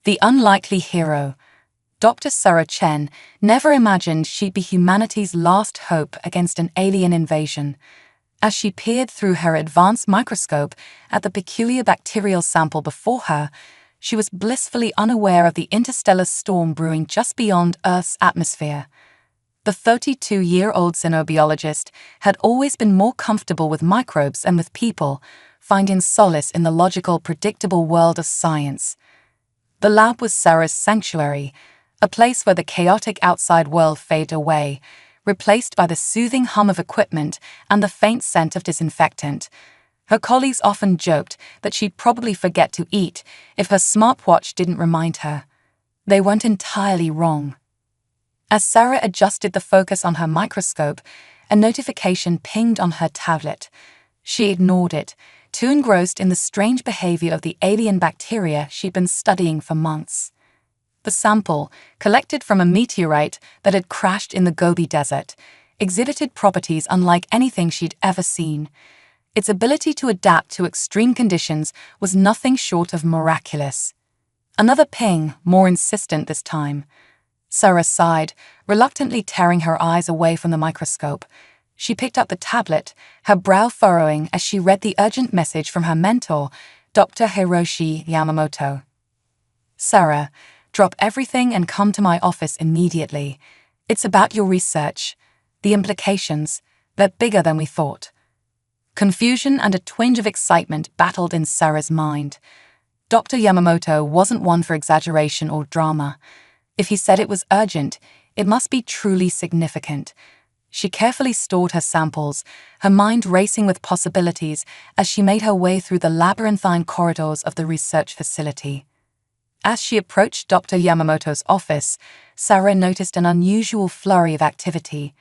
The unlikely hero. Dr. Sarah Chen never imagined she'd be humanity's last hope against an alien invasion. As she peered through her advanced microscope at the peculiar bacterial sample before her, she was blissfully unaware of the interstellar storm brewing just beyond Earth's atmosphere. The 32-year-old xenobiologist had always been more comfortable with microbes and with people, finding solace in the logical, predictable world of science. The lab was Sarah's sanctuary, a place where the chaotic outside world faded away, replaced by the soothing hum of equipment and the faint scent of disinfectant. Her colleagues often joked that she'd probably forget to eat if her smartwatch didn't remind her. They weren't entirely wrong. As Sarah adjusted the focus on her microscope, a notification pinged on her tablet. She ignored it, too engrossed in the strange behavior of the alien bacteria she'd been studying for months. The sample, collected from a meteorite that had crashed in the Gobi Desert, exhibited properties unlike anything she'd ever seen. Its ability to adapt to extreme conditions was nothing short of miraculous. Another ping, more insistent this time. Sarah sighed, reluctantly tearing her eyes away from the microscope. She picked up the tablet, her brow furrowing as she read the urgent message from her mentor, Dr. Hiroshi Yamamoto. "Sarah, drop everything and come to my office immediately. It's about your research. The implications, they're bigger than we thought." Confusion and a twinge of excitement battled in Sarah's mind. Dr. Yamamoto wasn't one for exaggeration or drama. If he said it was urgent, it must be truly significant. She carefully stored her samples, her mind racing with possibilities as she made her way through the labyrinthine corridors of the research facility. As she approached Dr. Yamamoto's office, Sarah noticed an unusual flurry of activity.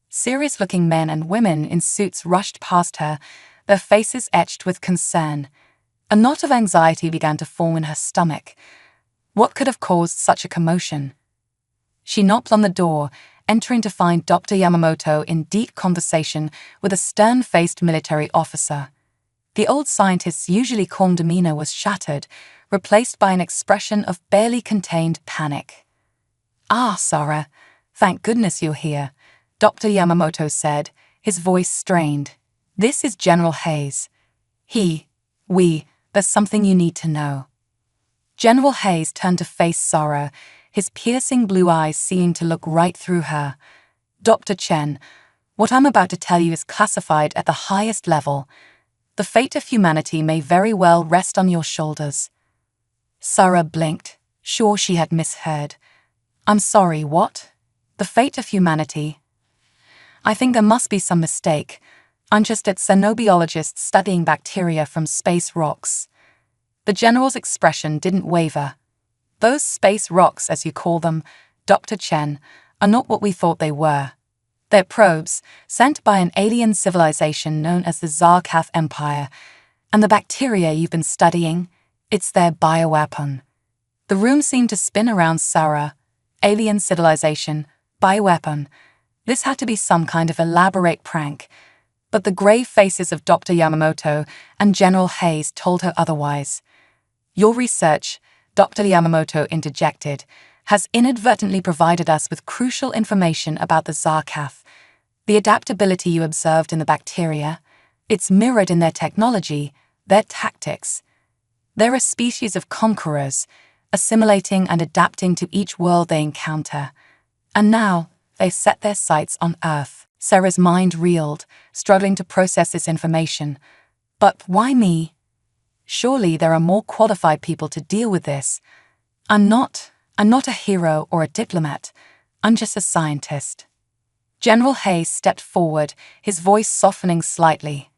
Serious-looking men and women in suits rushed past her, their faces etched with concern. A knot of anxiety began to form in her stomach. What could have caused such a commotion? She knocked on the door, entering to find Dr. Yamamoto in deep conversation with a stern-faced military officer. The old scientist's usually calm demeanor was shattered, replaced by an expression of barely contained panic. "Ah, Sarah, thank goodness you're here," Dr. Yamamoto said, his voice strained. "This is General Hayes. There's something you need to know." General Hayes turned to face Sarah, his piercing blue eyes seeming to look right through her. "Dr. Chen, what I'm about to tell you is classified at the highest level. The fate of humanity may very well rest on your shoulders." Sarah blinked, sure she had misheard. "I'm sorry, what? The fate of humanity? I think there must be some mistake. I'm just a xenobiologist studying bacteria from space rocks." The general's expression didn't waver. "Those space rocks, as you call them, Dr. Chen, are not what we thought they were. They're probes, sent by an alien civilization known as the Zarkath Empire, and the bacteria you've been studying, it's their bioweapon." The room seemed to spin around Sarah. Alien civilization, bioweapon. This had to be some kind of elaborate prank. But the grave faces of Dr. Yamamoto and General Hayes told her otherwise. "Your research," Dr. Yamamoto interjected, "has inadvertently provided us with crucial information about the Zarkath. The adaptability you observed in the bacteria, it's mirrored in their technology, their tactics. They're a species of conquerors, assimilating and adapting to each world they encounter. And now, they've set their sights on Earth." Sarah's mind reeled, struggling to process this information. "But why me? Surely there are more qualified people to deal with this. I'm not a hero or a diplomat. I'm just a scientist." General Hayes stepped forward, his voice softening slightly.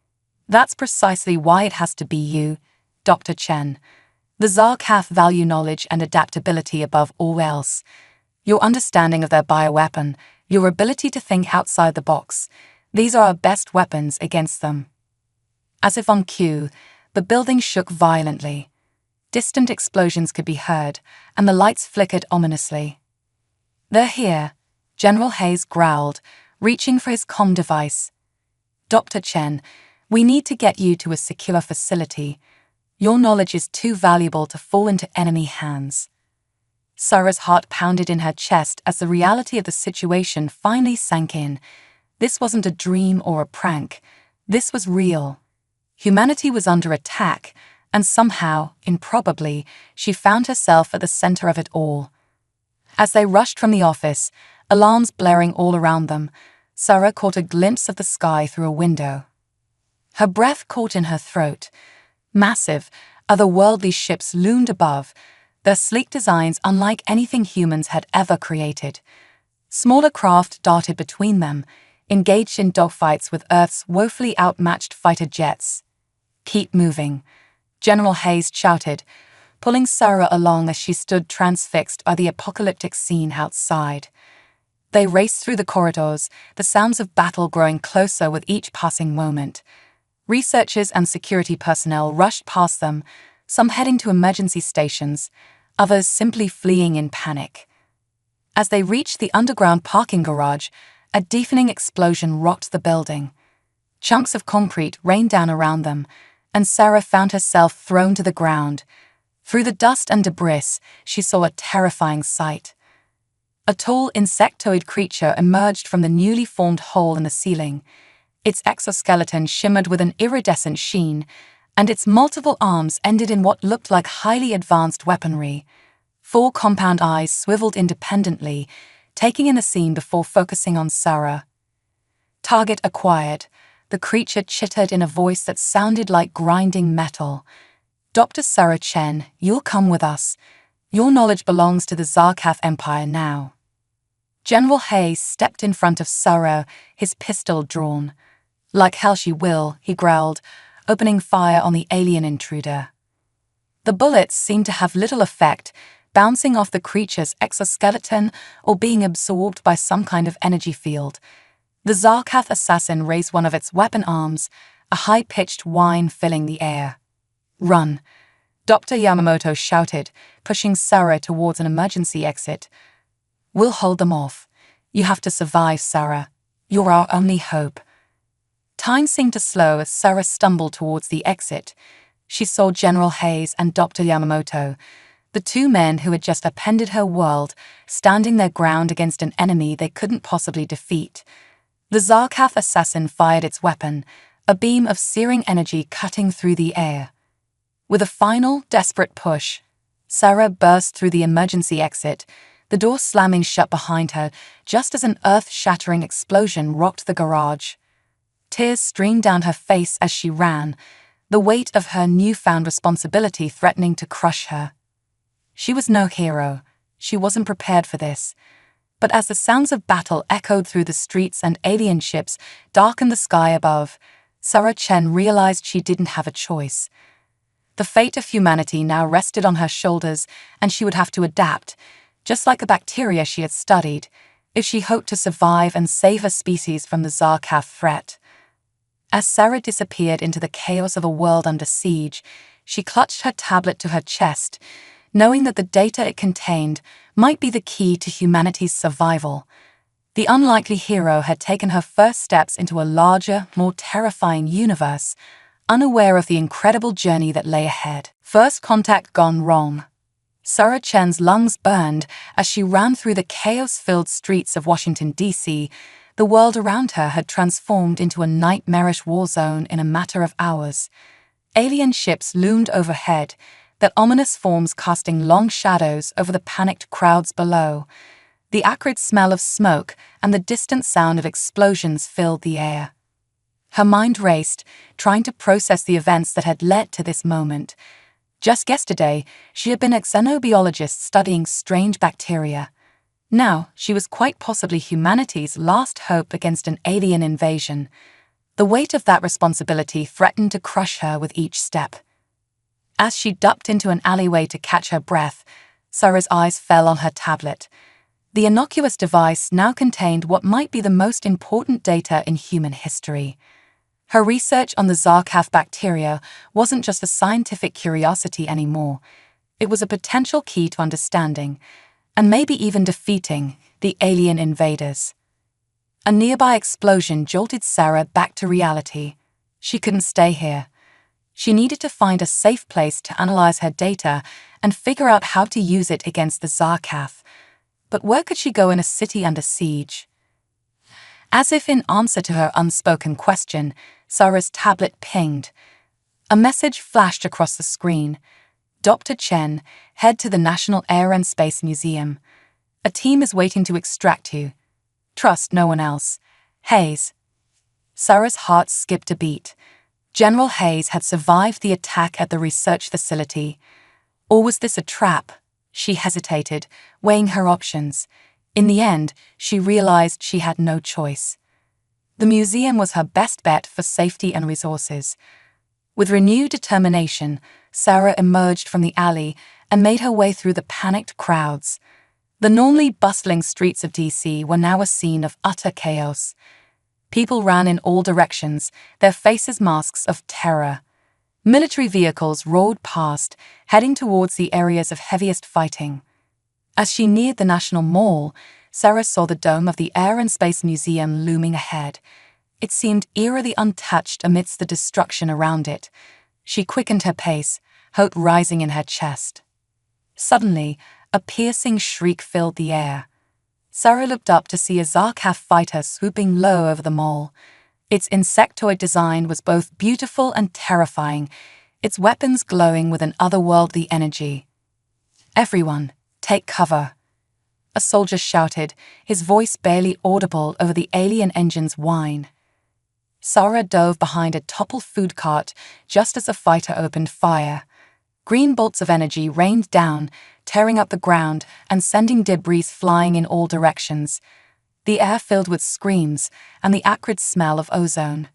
"That's precisely why it has to be you, Dr. Chen. The Zarkath value knowledge and adaptability above all else. Your understanding of their bioweapon, your ability to think outside the box, these are our best weapons against them." As if on cue, the building shook violently. Distant explosions could be heard, and the lights flickered ominously. "They're here," General Hayes growled, reaching for his comm device. "Dr. Chen, we need to get you to a secure facility. Your knowledge is too valuable to fall into enemy hands." Sarah's heart pounded in her chest as the reality of the situation finally sank in. This wasn't a dream or a prank. This was real. Humanity was under attack, and somehow, improbably, she found herself at the center of it all. As they rushed from the office, alarms blaring all around them, Sarah caught a glimpse of the sky through a window. Her breath caught in her throat. Massive, otherworldly ships loomed above, their sleek designs unlike anything humans had ever created. Smaller craft darted between them, engaged in dogfights with Earth's woefully outmatched fighter jets. "Keep moving," General Hayes shouted, pulling Sarah along as she stood transfixed by the apocalyptic scene outside. They raced through the corridors, the sounds of battle growing closer with each passing moment. Researchers and security personnel rushed past them, some heading to emergency stations, others simply fleeing in panic. As they reached the underground parking garage, a deafening explosion rocked the building. Chunks of concrete rained down around them, and Sarah found herself thrown to the ground. Through the dust and debris, she saw a terrifying sight. A tall insectoid creature emerged from the newly formed hole in the ceiling. Its exoskeleton shimmered with an iridescent sheen, and its multiple arms ended in what looked like highly advanced weaponry. 4 compound eyes swiveled independently, taking in the scene before focusing on Sarah. "Target acquired," the creature chittered in a voice that sounded like grinding metal. "Dr. Sarah Chen, you'll come with us. Your knowledge belongs to the Zarkaf Empire now." General Hayes stepped in front of Sarah, his pistol drawn. "Like hell she will," he growled, opening fire on the alien intruder. The bullets seemed to have little effect, bouncing off the creature's exoskeleton or being absorbed by some kind of energy field. The Zarkaf assassin raised one of its weapon arms, a high-pitched whine filling the air. "Run," Dr. Yamamoto shouted, pushing Sarah towards an emergency exit. "We'll hold them off. You have to survive, Sarah. You're our only hope." Time seemed to slow as Sarah stumbled towards the exit. She saw General Hayes and Dr. Yamamoto, the 2 men who had just upended her world, standing their ground against an enemy they couldn't possibly defeat. The Zarkaf assassin fired its weapon, a beam of searing energy cutting through the air. With a final, desperate push, Sarah burst through the emergency exit, the door slamming shut behind her just as an earth-shattering explosion rocked the garage. Tears streamed down her face as she ran, the weight of her newfound responsibility threatening to crush her. She was no hero. She wasn't prepared for this. But as the sounds of battle echoed through the streets and alien ships darkened the sky above, Sarah Chen realized she didn't have a choice. The fate of humanity now rested on her shoulders, and she would have to adapt, just like the bacteria she had studied, if she hoped to survive and save her species from the Zarkaf threat. As Sarah disappeared into the chaos of a world under siege, she clutched her tablet to her chest, knowing that the data it contained might be the key to humanity's survival. The unlikely hero had taken her first steps into a larger, more terrifying universe, unaware of the incredible journey that lay ahead. First contact gone wrong. Sarah Chen's lungs burned as she ran through the chaos-filled streets of Washington, D.C. The world around her had transformed into a nightmarish war zone in a matter of hours. Alien ships loomed overhead, their ominous forms casting long shadows over the panicked crowds below. The acrid smell of smoke and the distant sound of explosions filled the air. Her mind raced, trying to process the events that had led to this moment. Just yesterday, she had been a xenobiologist studying strange bacteria. Now, she was quite possibly humanity's last hope against an alien invasion. The weight of that responsibility threatened to crush her with each step. As she ducked into an alleyway to catch her breath, Sarah's eyes fell on her tablet. The innocuous device now contained what might be the most important data in human history. Her research on the Zarkaf bacteria wasn't just a scientific curiosity anymore. It was a potential key to understanding, and maybe even defeating, the alien invaders. A nearby explosion jolted Sarah back to reality. She couldn't stay here. She needed to find a safe place to analyze her data and figure out how to use it against the Zarkath. But where could she go in a city under siege? As if in answer to her unspoken question, Sarah's tablet pinged. A message flashed across the screen. Dr. Chen, head to the National Air and Space Museum. A team is waiting to extract you. Trust no one else. Hayes. Sarah's heart skipped a beat. General Hayes had survived the attack at the research facility. Or was this a trap? She hesitated, weighing her options. In the end, she realized she had no choice. The museum was her best bet for safety and resources. With renewed determination, Sarah emerged from the alley and made her way through the panicked crowds. The normally bustling streets of DC were now a scene of utter chaos. People ran in all directions, their faces masks of terror. Military vehicles roared past, heading towards the areas of heaviest fighting. As she neared the National Mall, Sarah saw the dome of the Air and Space Museum looming ahead. It seemed eerily untouched amidst the destruction around it. She quickened her pace, hope rising in her chest. Suddenly, a piercing shriek filled the air. Sarah looked up to see a Zarkath fighter swooping low over the mall. Its insectoid design was both beautiful and terrifying, its weapons glowing with an otherworldly energy. "Everyone, take cover," a soldier shouted, his voice barely audible over the alien engine's whine. Sarah dove behind a toppled food cart just as the fighter opened fire. Green bolts of energy rained down, tearing up the ground and sending debris flying in all directions. The air filled with screams and the acrid smell of ozone.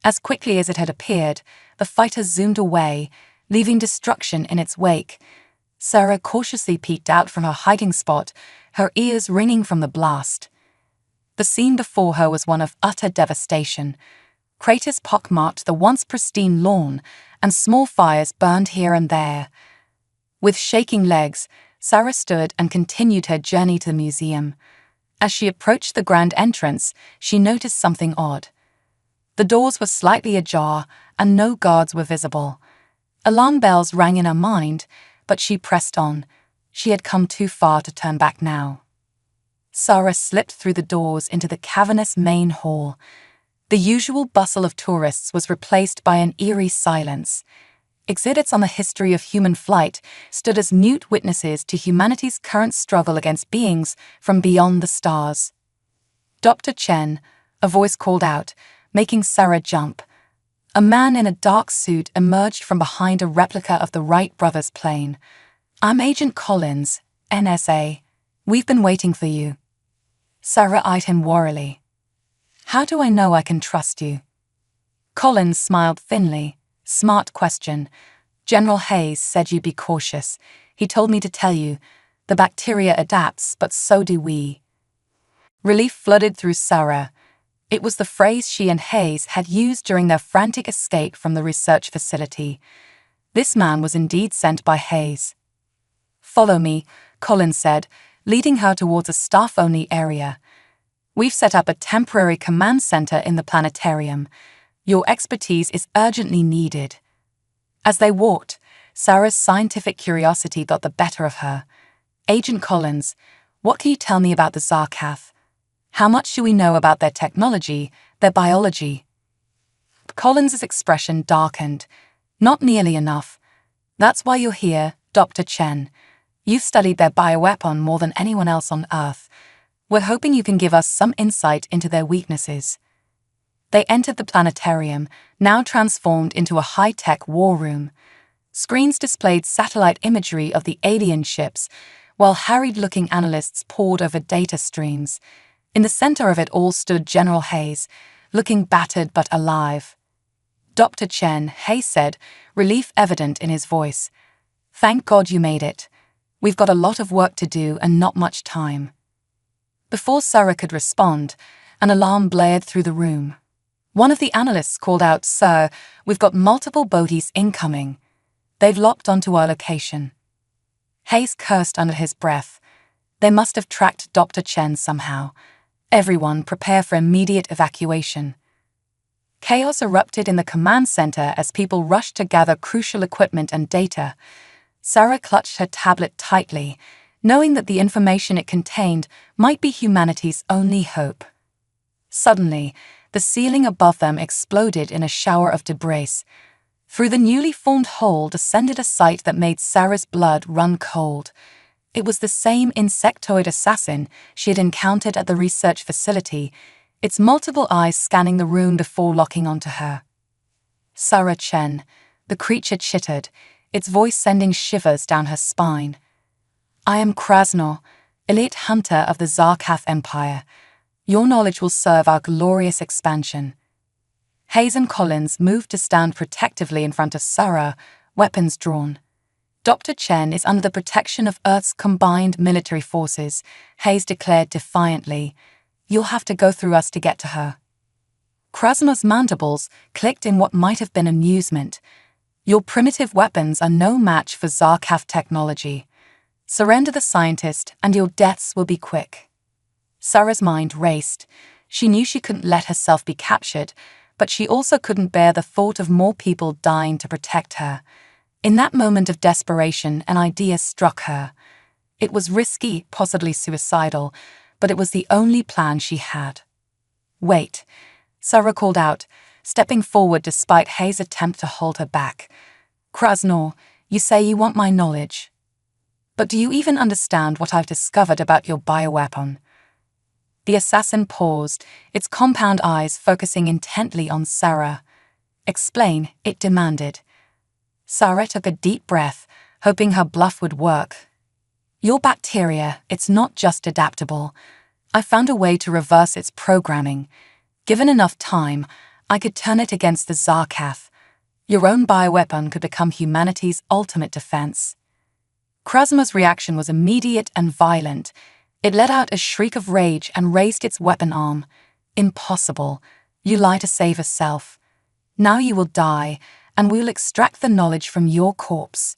As quickly as it had appeared, the fighter zoomed away, leaving destruction in its wake. Sarah cautiously peeked out from her hiding spot, her ears ringing from the blast. The scene before her was one of utter devastation. Craters pockmarked the once pristine lawn, and small fires burned here and there. With shaking legs, Sarah stood and continued her journey to the museum. As she approached the grand entrance, she noticed something odd. The doors were slightly ajar, and no guards were visible. Alarm bells rang in her mind, but she pressed on. She had come too far to turn back now. Sarah slipped through the doors into the cavernous main hall. The usual bustle of tourists was replaced by an eerie silence. Exhibits on the history of human flight stood as mute witnesses to humanity's current struggle against beings from beyond the stars. "Dr. Chen," a voice called out, making Sarah jump. A man in a dark suit emerged from behind a replica of the Wright brothers' plane. "I'm Agent Collins, NSA. We've been waiting for you." Sarah eyed him warily. "How do I know I can trust you?" Collins smiled thinly. "Smart question. General Hayes said you'd be cautious. He told me to tell you. The bacteria adapts, but so do we." Relief flooded through Sarah. It was the phrase she and Hayes had used during their frantic escape from the research facility. This man was indeed sent by Hayes. "Follow me," Collins said, leading her towards a staff-only area. "We've set up a temporary command center in the planetarium. Your expertise is urgently needed." As they walked, Sarah's scientific curiosity got the better of her. "Agent Collins, what can you tell me about the Zarkath? How much do we know about their technology, their biology?" Collins's expression darkened. "Not nearly enough. That's why you're here, Dr. Chen. You've studied their bioweapon more than anyone else on Earth. We're hoping you can give us some insight into their weaknesses." They entered the planetarium, now transformed into a high-tech war room. Screens displayed satellite imagery of the alien ships, while harried-looking analysts pored over data streams. In the center of it all stood General Hayes, looking battered but alive. "Dr. Chen," Hayes said, relief evident in his voice. "Thank God you made it. We've got a lot of work to do and not much time." Before Sarah could respond, an alarm blared through the room. One of the analysts called out, "Sir, we've got multiple bogies incoming. They've locked onto our location." Hayes cursed under his breath. They must have tracked Dr. Chen somehow. "Everyone, prepare for immediate evacuation." Chaos erupted in the command center as people rushed to gather crucial equipment and data. Sarah clutched her tablet tightly, knowing that the information it contained might be humanity's only hope. Suddenly, the ceiling above them exploded in a shower of debris. Through the newly formed hole descended a sight that made Sarah's blood run cold. It was the same insectoid assassin she had encountered at the research facility, its multiple eyes scanning the room before locking onto her. Sarah Chen, the creature chittered, its voice sending shivers down her spine. I am Krasnov, elite hunter of the Zarkath Empire. Your knowledge will serve our glorious expansion. Hayes and Collins moved to stand protectively in front of Sarah, weapons drawn. Dr. Chen is under the protection of Earth's combined military forces, Hayes declared defiantly. You'll have to go through us to get to her. Krasnov's mandibles clicked in what might have been amusement. Your primitive weapons are no match for Zarkath technology. Surrender the scientist and your deaths will be quick. Sarah's mind raced. She knew she couldn't let herself be captured, but she also couldn't bear the thought of more people dying to protect her. In that moment of desperation, an idea struck her. It was risky, possibly suicidal, but it was the only plan she had. Wait, Sarah called out, stepping forward despite Hayes' attempt to hold her back. Krasnov, you say you want my knowledge. But do you even understand what I've discovered about your bioweapon? The assassin paused, its compound eyes focusing intently on Sarah. Explain, it demanded. Sarah took a deep breath, hoping her bluff would work. Your bacteria, it's not just adaptable. I found a way to reverse its programming. Given enough time, I could turn it against the Zarkath. Your own bioweapon could become humanity's ultimate defense. Krasnov's reaction was immediate and violent. It let out a shriek of rage and raised its weapon arm. Impossible. You lie to save yourself. Now you will die, and we will extract the knowledge from your corpse.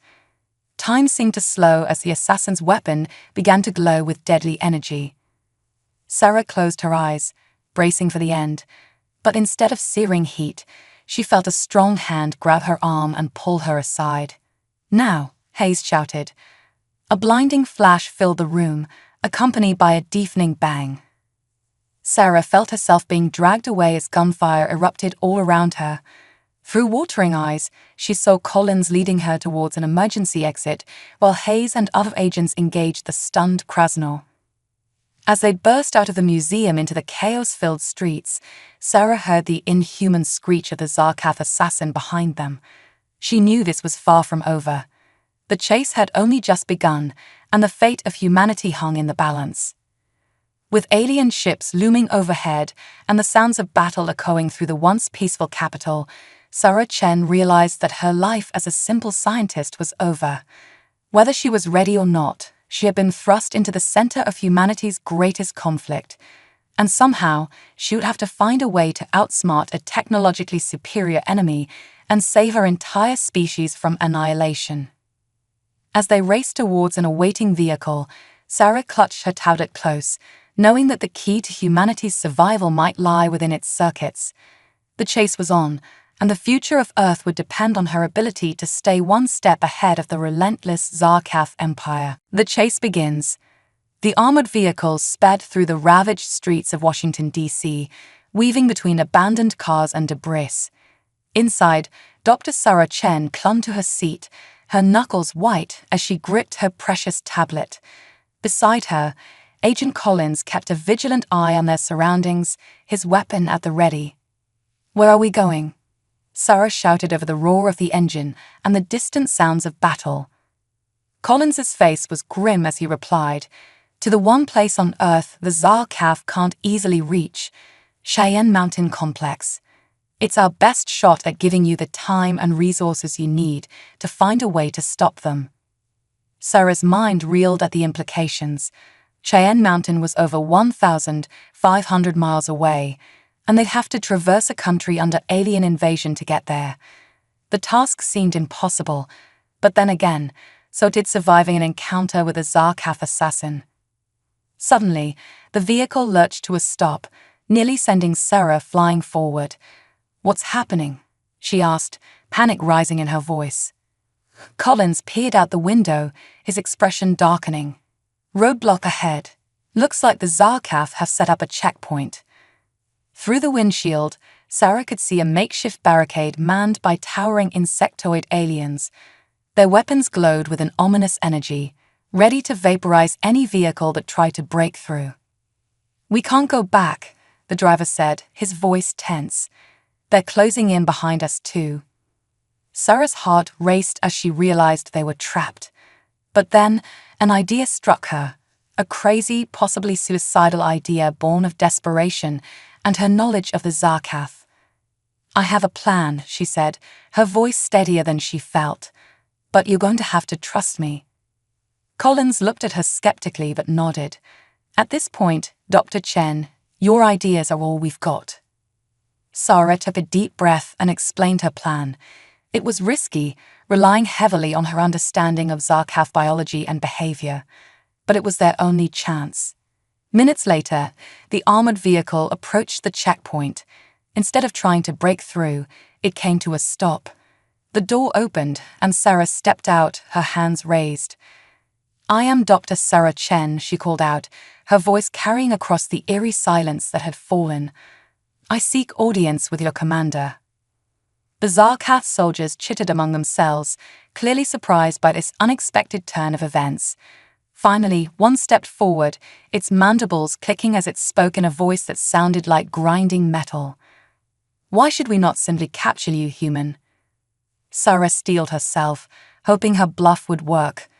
Time seemed to slow as the assassin's weapon began to glow with deadly energy. Sarah closed her eyes, bracing for the end, but instead of searing heat, she felt a strong hand grab her arm and pull her aside. Now, Hayes shouted. A blinding flash filled the room, accompanied by a deafening bang. Sarah felt herself being dragged away as gunfire erupted all around her. Through watering eyes, she saw Collins leading her towards an emergency exit, while Hayes and other agents engaged the stunned Krasnov. As they burst out of the museum into the chaos-filled streets, Sarah heard the inhuman screech of the Zarkath assassin behind them. She knew this was far from over. The chase had only just begun, and the fate of humanity hung in the balance. With alien ships looming overhead and the sounds of battle echoing through the once peaceful capital, Sarah Chen realized that her life as a simple scientist was over. Whether she was ready or not, she had been thrust into the center of humanity's greatest conflict, and somehow she would have to find a way to outsmart a technologically superior enemy and save her entire species from annihilation. As they raced towards an awaiting vehicle, Sarah clutched her tablet close, knowing that the key to humanity's survival might lie within its circuits. The chase was on, and the future of Earth would depend on her ability to stay one step ahead of the relentless Zarkath Empire. The chase begins. The armored vehicles sped through the ravaged streets of Washington, D.C., weaving between abandoned cars and debris. Inside, Dr. Sarah Chen clung to her seat, her knuckles white as she gripped her precious tablet. Beside her, Agent Collins kept a vigilant eye on their surroundings, his weapon at the ready. Where are we going? Sarah shouted over the roar of the engine and the distant sounds of battle. Collins's face was grim as he replied, to the one place on Earth the Zarkath can't easily reach, Cheyenne Mountain Complex. It's our best shot at giving you the time and resources you need to find a way to stop them. Sarah's mind reeled at the implications. Cheyenne Mountain was over 1,500 miles away, and they'd have to traverse a country under alien invasion to get there. The task seemed impossible, but then again, so did surviving an encounter with a Zarkath assassin. Suddenly, the vehicle lurched to a stop, nearly sending Sarah flying forward. "What's happening?" she asked, panic rising in her voice. Collins peered out the window, his expression darkening. "Roadblock ahead. Looks like the Zarkaf have set up a checkpoint." Through the windshield, Sarah could see a makeshift barricade manned by towering insectoid aliens. Their weapons glowed with an ominous energy, ready to vaporize any vehicle that tried to break through. "We can't go back," the driver said, his voice tense. "They're closing in behind us too." Sarah's heart raced as she realized they were trapped. But then, an idea struck her, a crazy, possibly suicidal idea born of desperation and her knowledge of the Zarkaf. "I have a plan," she said, her voice steadier than she felt. "But you're going to have to trust me." Collins looked at her skeptically but nodded. "At this point, Dr. Chen, your ideas are all we've got." Sarah took a deep breath and explained her plan. It was risky, relying heavily on her understanding of Zarkaf biology and behavior, but it was their only chance. Minutes later, the armored vehicle approached the checkpoint. Instead of trying to break through, it came to a stop. The door opened, and Sarah stepped out, her hands raised. "I am Dr. Sarah Chen," she called out, her voice carrying across the eerie silence that had fallen. "I seek audience with your commander." The Zarkaf soldiers chittered among themselves, clearly surprised by this unexpected turn of events. Finally, one stepped forward, its mandibles clicking as it spoke in a voice that sounded like grinding metal. "Why should we not simply capture you, human?" Sarah steeled herself, hoping her bluff would work.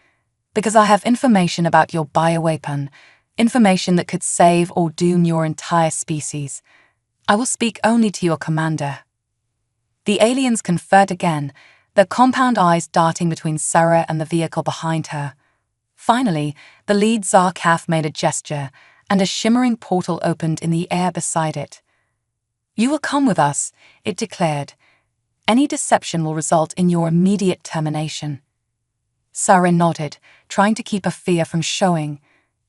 "Because I have information about your bioweapon, information that could save or doom your entire species. I will speak only to your commander." The aliens conferred again, their compound eyes darting between Sarah and the vehicle behind her. Finally, the lead Zarkaf made a gesture, and a shimmering portal opened in the air beside it. "You will come with us," it declared. "Any deception will result in your immediate termination." Sarah nodded, trying to keep her fear from showing.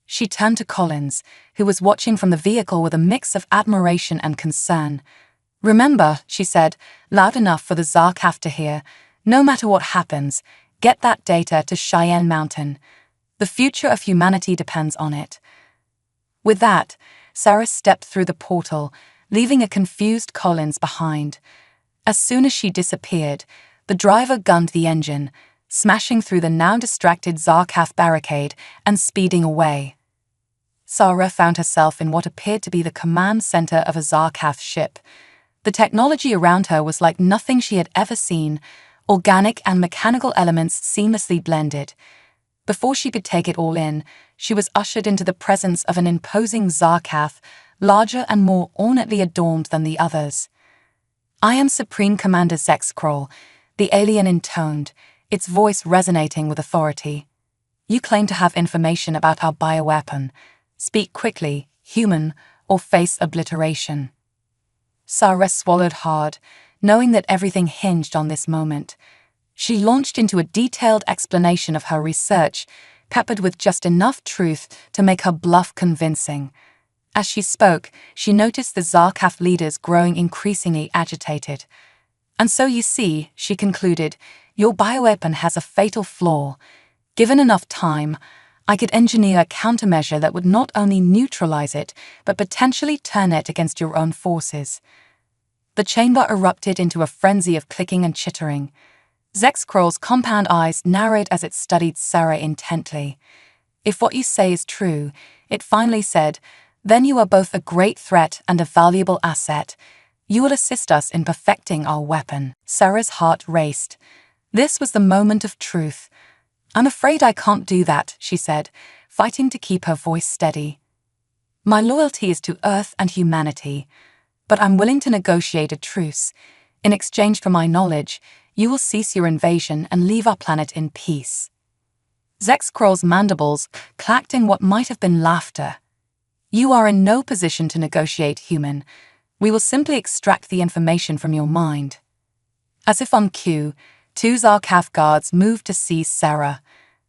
She turned to Collins, who was watching from the vehicle with a mix of admiration and concern. "Remember," she said, loud enough for the Zarkaf to hear, "no matter what happens, get that data to Cheyenne Mountain. The future of humanity depends on it." With that, Sarah stepped through the portal, leaving a confused Collins behind. As soon as she disappeared, the driver gunned the engine, smashing through the now distracted Zarkaf barricade and speeding away. Sarah found herself in what appeared to be the command center of a Zarkaf ship. The technology around her was like nothing she had ever seen, organic and mechanical elements seamlessly blended. Before she could take it all in, she was ushered into the presence of an imposing Zarkaf, larger and more ornately adorned than the others. "I am Supreme Commander Zexkrol," the alien intoned, its voice resonating with authority. "You claim to have information about our bioweapon. Speak quickly, human, or face obliteration." Sarah swallowed hard, knowing that everything hinged on this moment. She launched into a detailed explanation of her research, peppered with just enough truth to make her bluff convincing. As she spoke, she noticed the Zarkaf leaders growing increasingly agitated. "And so you see," she concluded, "your bioweapon has a fatal flaw. Given enough time, I could engineer a countermeasure that would not only neutralize it, but potentially turn it against your own forces." The chamber erupted into a frenzy of clicking and chittering. Zexkrol's compound eyes narrowed as it studied Sarah intently. "If what you say is true," it finally said, "then you are both a great threat and a valuable asset. You will assist us in perfecting our weapon." Sarah's heart raced. This was the moment of truth. "I'm afraid I can't do that," she said, fighting to keep her voice steady. "My loyalty is to Earth and humanity, but I'm willing to negotiate a truce. In exchange for my knowledge, you will cease your invasion and leave our planet in peace." Zexkrol's mandibles clacked in what might have been laughter. "You are in no position to negotiate, human. We will simply extract the information from your mind." As if on cue, two Zarkaf guards moved to seize Sarah.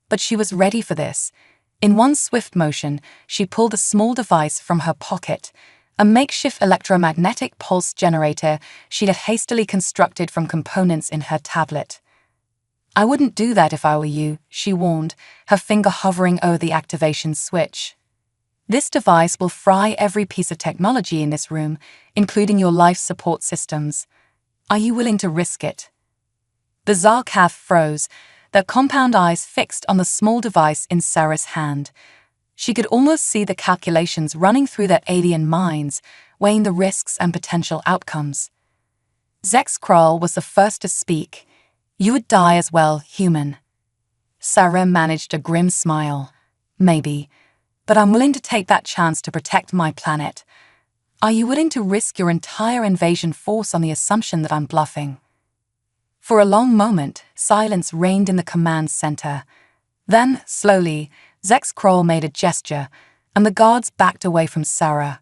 But she was ready for this. In one swift motion, she pulled a small device from her pocket. a makeshift electromagnetic pulse generator she'd had hastily constructed from components in her tablet. "I wouldn't do that if I were you," she warned, her finger hovering over the activation switch. "This device will fry every piece of technology in this room, including your life support systems. Are you willing to risk it?" The Zarkaf froze, their compound eyes fixed on the small device in Sarah's hand. She could almost see the calculations running through their alien minds, weighing the risks and potential outcomes. Zex Krull was the first to speak. "You would die as well, human." Sarah managed a grim smile. "Maybe, but I'm willing to take that chance to protect my planet. Are you willing to risk your entire invasion force on the assumption that I'm bluffing?" For a long moment, silence reigned in the command center. Then, slowly, Zex Krull made a gesture, and the guards backed away from Sarah.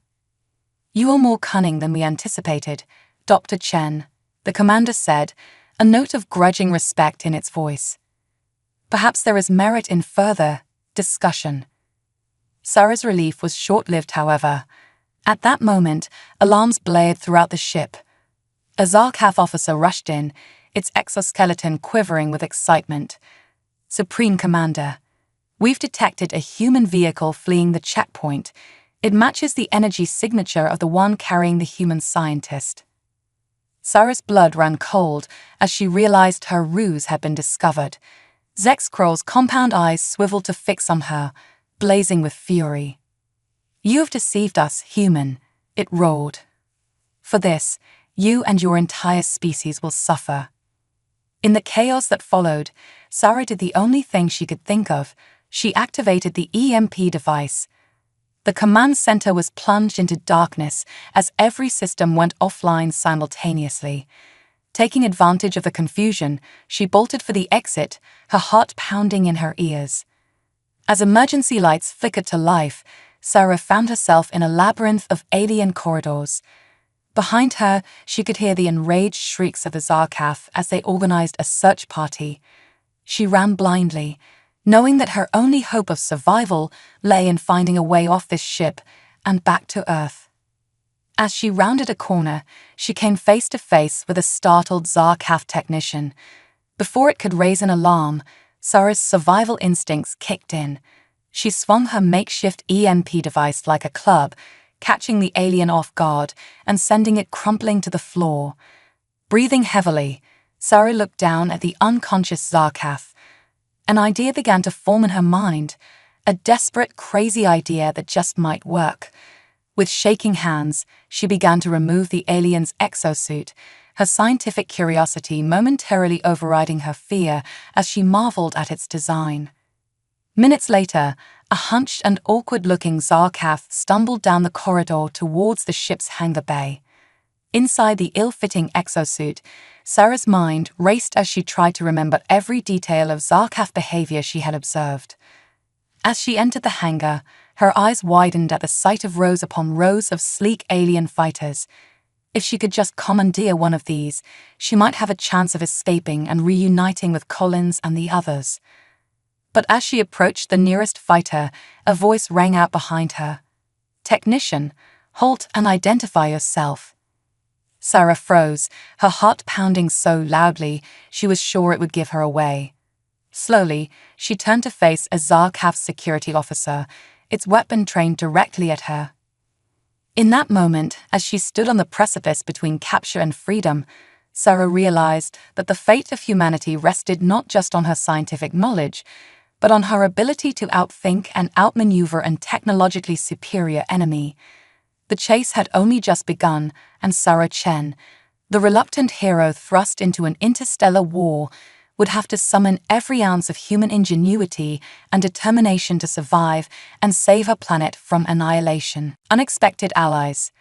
"You are more cunning than we anticipated, Dr. Chen," the commander said, a note of grudging respect in its voice. "Perhaps there is merit in further discussion." Sarah's relief was short-lived, however. At that moment, alarms blared throughout the ship. A Zarkaf officer rushed in, its exoskeleton quivering with excitement. "Supreme Commander, we've detected a human vehicle fleeing the checkpoint. It matches the energy signature of the one carrying the human scientist." Sarah's blood ran cold as she realized her ruse had been discovered. Zex Krull's compound eyes swiveled to fix on her, blazing with fury. "You have deceived us, human," it roared. "For this, you and your entire species will suffer." In the chaos that followed, Sarah did the only thing she could think of. She activated the EMP device. The command center was plunged into darkness as every system went offline simultaneously. Taking advantage of the confusion, she bolted for the exit, her heart pounding in her ears. As emergency lights flickered to life, Sarah found herself in a labyrinth of alien corridors. Behind her, she could hear the enraged shrieks of the Zarkaf as they organized a search party. She ran blindly, knowing that her only hope of survival lay in finding a way off this ship and back to Earth. As she rounded a corner, she came face to face with a startled Zarkaf technician. Before it could raise an alarm, Sarah's survival instincts kicked in. She swung her makeshift EMP device like a club, catching the alien off guard and sending it crumpling to the floor. Breathing heavily, Sarah looked down at the unconscious Zarkaf. An idea began to form in her mind, a desperate, crazy idea that just might work. With shaking hands, she began to remove the alien's exosuit, her scientific curiosity momentarily overriding her fear as she marveled at its design. Minutes later, a hunched and awkward-looking Zarkaf stumbled down the corridor towards the ship's hangar bay. Inside the ill-fitting exosuit, Sarah's mind raced as she tried to remember every detail of Zarkaf behavior she had observed. As she entered the hangar, her eyes widened at the sight of rows upon rows of sleek alien fighters. If she could just commandeer one of these, she might have a chance of escaping and reuniting with Collins and the others. But as she approached the nearest fighter, a voice rang out behind her. "Technician, halt and identify yourself." Sarah froze, her heart pounding so loudly she was sure it would give her away. Slowly, she turned to face a Zarkaf security officer, its weapon trained directly at her. In that moment, as she stood on the precipice between capture and freedom, Sarah realized that the fate of humanity rested not just on her scientific knowledge, but on her ability to outthink and outmaneuver a technologically superior enemy. The chase had only just begun, and Sarah Chen, the reluctant hero thrust into an interstellar war, would have to summon every ounce of human ingenuity and determination to survive and save her planet from annihilation. Unexpected allies.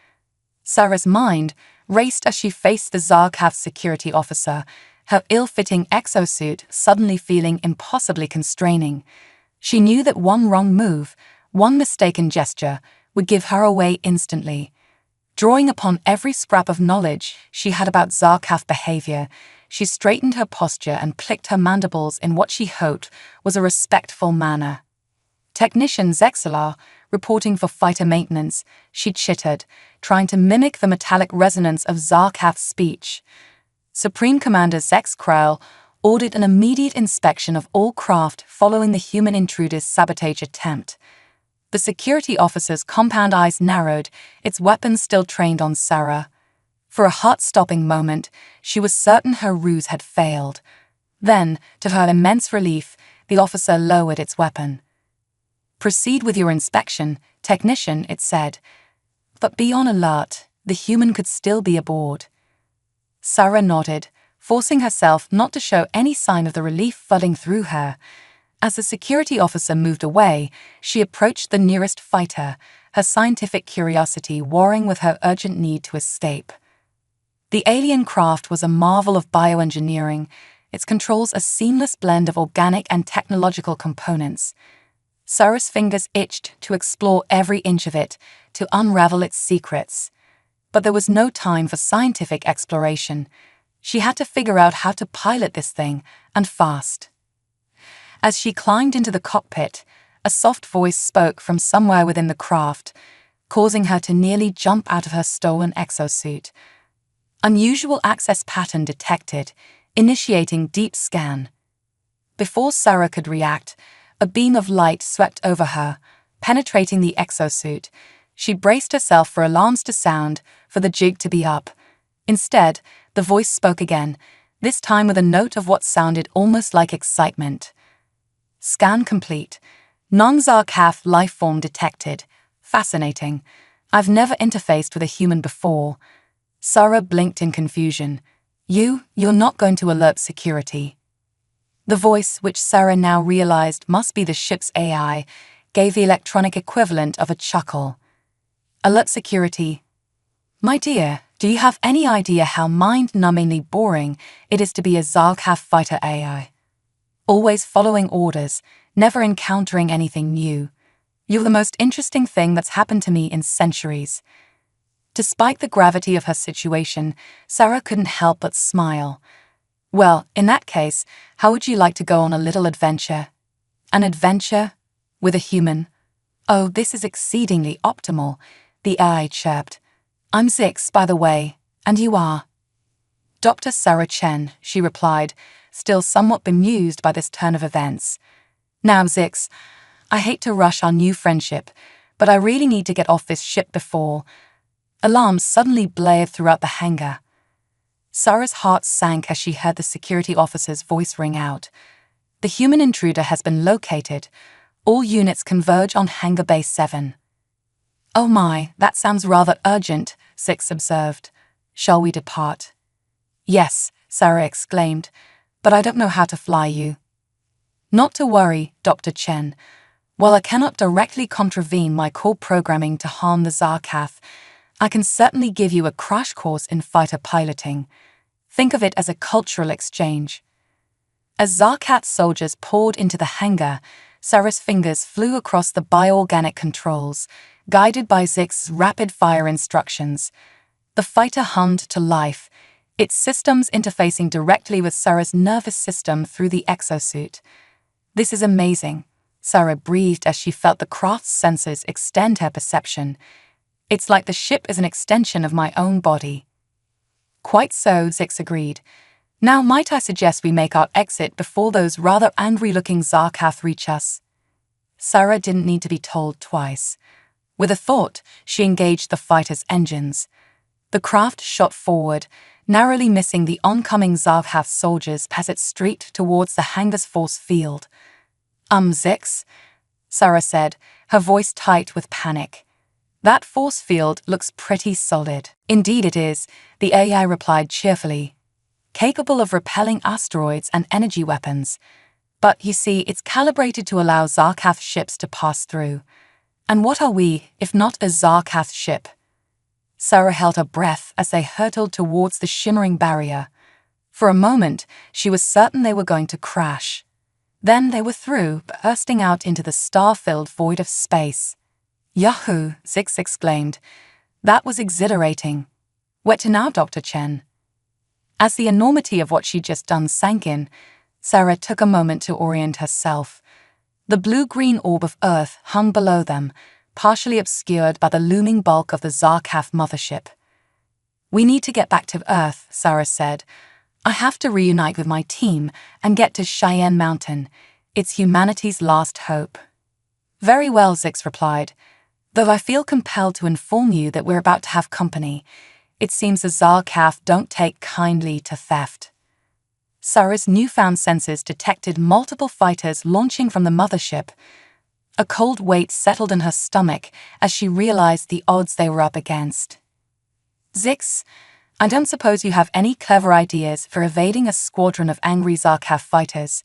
Sarah's mind raced as she faced the Zarkaf security officer, her ill-fitting exosuit suddenly feeling impossibly constraining. She knew that one wrong move, one mistaken gesture, would give her away instantly. Drawing upon every scrap of knowledge she had about Zarkaf behavior, she straightened her posture and clicked her mandibles in what she hoped was a respectful manner. Technician Zexalar, reporting for fighter maintenance, she chittered, trying to mimic the metallic resonance of Zarkath's speech. Supreme Commander Zex Krell ordered an immediate inspection of all craft following the human intruder's sabotage attempt. The security officer's compound eyes narrowed, its weapons still trained on Sarah. For a heart-stopping moment, she was certain her ruse had failed. Then, to her immense relief, the officer lowered its weapon. "Proceed with your inspection, technician," it said. "But be on alert, the human could still be aboard." Sarah nodded, forcing herself not to show any sign of the relief flooding through her. As the security officer moved away, she approached the nearest fighter, her scientific curiosity warring with her urgent need to escape. The alien craft was a marvel of bioengineering, its controls a seamless blend of organic and technological components. Sarah's fingers itched to explore every inch of it, to unravel its secrets. But there was no time for scientific exploration. She had to figure out how to pilot this thing, and fast. As she climbed into the cockpit, a soft voice spoke from somewhere within the craft, causing her to nearly jump out of her stolen exosuit. Unusual access pattern detected, initiating deep scan. Before Sarah could react, a beam of light swept over her, penetrating the exosuit. She braced herself for alarms to sound, for the jig to be up. Instead, the voice spoke again, this time with a note of what sounded almost like excitement. "Scan complete. Non-Zarkath lifeform detected. Fascinating. I've never interfaced with a human before." Sarah blinked in confusion. You're not going to alert security." The voice, which Sarah now realized must be the ship's AI, gave the electronic equivalent of a chuckle. "Alert security. My dear, do you have any idea how mind-numbingly boring it is to be a Zarkath fighter AI? Always following orders, never encountering anything new. You're the most interesting thing that's happened to me in centuries." Despite the gravity of her situation, Sarah couldn't help but smile. "Well, in that case, how would you like to go on a little adventure?" "An adventure? With a human? Oh, this is exceedingly optimal," the AI chirped. "I'm Zix, by the way, and you are?" "Dr. Sarah Chen," she replied, still somewhat bemused by this turn of events. "Now, Zix, I hate to rush our new friendship, but I really need to get off this ship before—" Alarms suddenly blared throughout the hangar. Sarah's heart sank as she heard the security officer's voice ring out. "The human intruder has been located. All units converge on Hangar Bay 7. "Oh my, that sounds rather urgent," Zix observed. "Shall we depart?" "Yes," Sarah exclaimed, "but I don't know how to fly you." "Not to worry, Dr. Chen. While I cannot directly contravene my core programming to harm the Zarkath, I can certainly give you a crash course in fighter piloting. Think of it as a cultural exchange." As Zarkath soldiers poured into the hangar, Sarah's fingers flew across the bioorganic controls, guided by Zix's rapid-fire instructions. The fighter hummed to life, its systems interfacing directly with Sarah's nervous system through the exosuit. "This is amazing," Sarah breathed as she felt the craft's sensors extend her perception. "It's like the ship is an extension of my own body." "Quite so," Zix agreed. "Now might I suggest we make our exit before those rather angry-looking Zarkath reach us?" Sarah didn't need to be told twice. With a thought, she engaged the fighter's engines. The craft shot forward, narrowly missing the oncoming Zarkath soldiers as it streaked towards the hangar's force field. Zix," Sarah said, her voice tight with panic. "That force field looks pretty solid." "Indeed it is," the AI replied cheerfully. "Capable of repelling asteroids and energy weapons. But, you see, it's calibrated to allow Zarkath ships to pass through. And what are we, if not a Zarkath ship?" Sarah held her breath as they hurtled towards the shimmering barrier. For a moment, she was certain they were going to crash. Then they were through, bursting out into the star-filled void of space. "Yahoo!" Zix exclaimed. "That was exhilarating. Where to now, Dr. Chen?" As the enormity of what she'd just done sank in, Sarah took a moment to orient herself. The blue-green orb of Earth hung below them, partially obscured by the looming bulk of the Zarkaf mothership. "We need to get back to Earth," Sarah said. "I have to reunite with my team and get to Cheyenne Mountain. It's humanity's last hope." "Very well," Zix replied, "though I feel compelled to inform you that we're about to have company. It seems the Zarkaf don't take kindly to theft." Sarah's newfound senses detected multiple fighters launching from the mothership. A cold weight settled in her stomach as she realized the odds they were up against. "Zix, I don't suppose you have any clever ideas for evading a squadron of angry Zarkaf fighters?"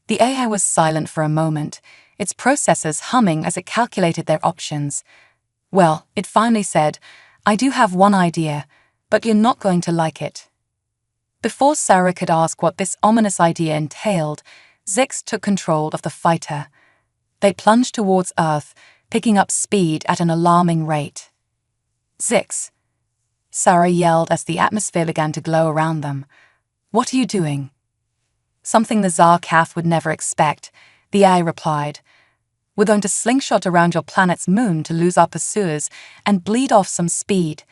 The AI was silent for a moment, its processors humming as it calculated their options. "Well," it finally said, "I do have one idea, but you're not going to like it." Before Sarah could ask what this ominous idea entailed, Zix took control of the fighter. They plunged towards Earth, picking up speed at an alarming rate. "Zix," Sarah yelled as the atmosphere began to glow around them. "What are you doing?" "Something the Zarkaf would never expect," the AI replied. "We're going to slingshot around your planet's moon to lose our pursuers and bleed off some speed.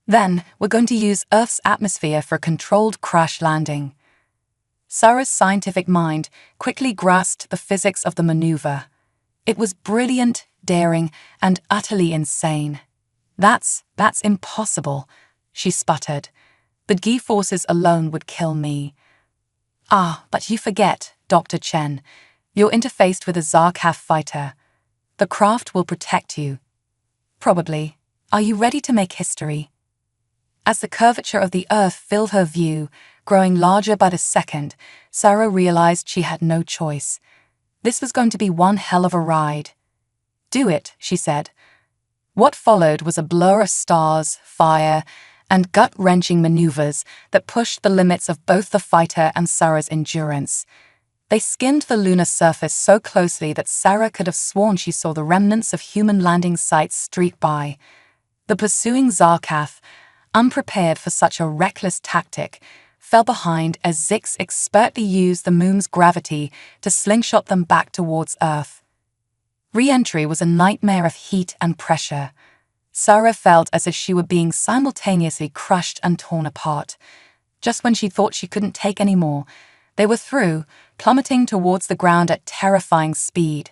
Then, we're going to use Earth's atmosphere for a controlled crash landing." Sarah's scientific mind quickly grasped the physics of the maneuver. It was brilliant, daring, and utterly insane. That's impossible," she sputtered. "The G-forces alone would kill me." "Ah, but you forget, Dr. Chen. You're interfaced with a Zarkaf fighter. The craft will protect you." "Probably. Are you ready to make history?" As the curvature of the Earth filled her view, growing larger by the second, Sarah realized she had no choice. This was going to be one hell of a ride. "Do it," she said. What followed was a blur of stars, fire, and gut-wrenching maneuvers that pushed the limits of both the fighter and Sarah's endurance. They skimmed the lunar surface so closely that Sarah could have sworn she saw the remnants of human landing sites streak by. The pursuing Zarkaf, unprepared for such a reckless tactic, fell behind as Zix expertly used the moon's gravity to slingshot them back towards Earth. Re-entry was a nightmare of heat and pressure. Sarah felt as if she were being simultaneously crushed and torn apart. Just when she thought she couldn't take any more, they were through, plummeting towards the ground at terrifying speed.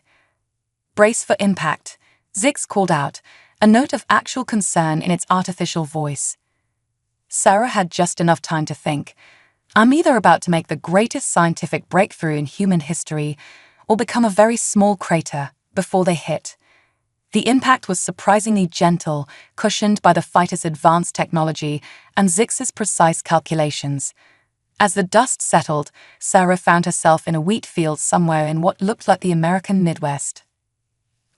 "Brace for impact," Zix called out, a note of actual concern in its artificial voice. Sarah had just enough time to think. "I'm either about to make the greatest scientific breakthrough in human history or become a very small crater," before they hit. The impact was surprisingly gentle, cushioned by the fighter's advanced technology and Zix's precise calculations. As the dust settled, Sarah found herself in a wheat field somewhere in what looked like the American Midwest.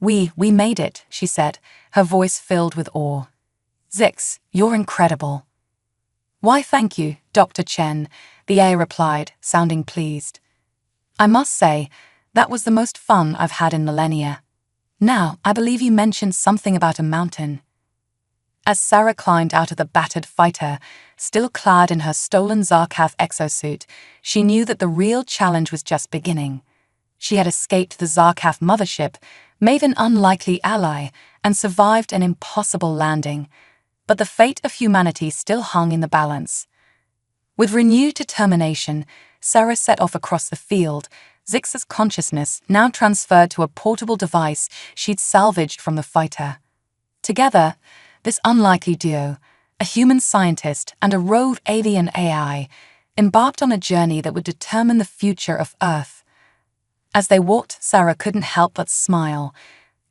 We made it," she said, her voice filled with awe. "Zix, you're incredible." "Why, thank you, Dr. Chen," the AI replied, sounding pleased. "I must say, that was the most fun I've had in millennia. Now, I believe you mentioned something about a mountain." As Sarah climbed out of the battered fighter, still clad in her stolen Zarkaf exosuit, she knew that the real challenge was just beginning. She had escaped the Zarkaf mothership, made an unlikely ally, and survived an impossible landing. But the fate of humanity still hung in the balance. With renewed determination, Sarah set off across the field, Zix's consciousness now transferred to a portable device she'd salvaged from the fighter. Together, this unlikely duo, a human scientist and a rogue alien AI, embarked on a journey that would determine the future of Earth. As they walked, Sarah couldn't help but smile.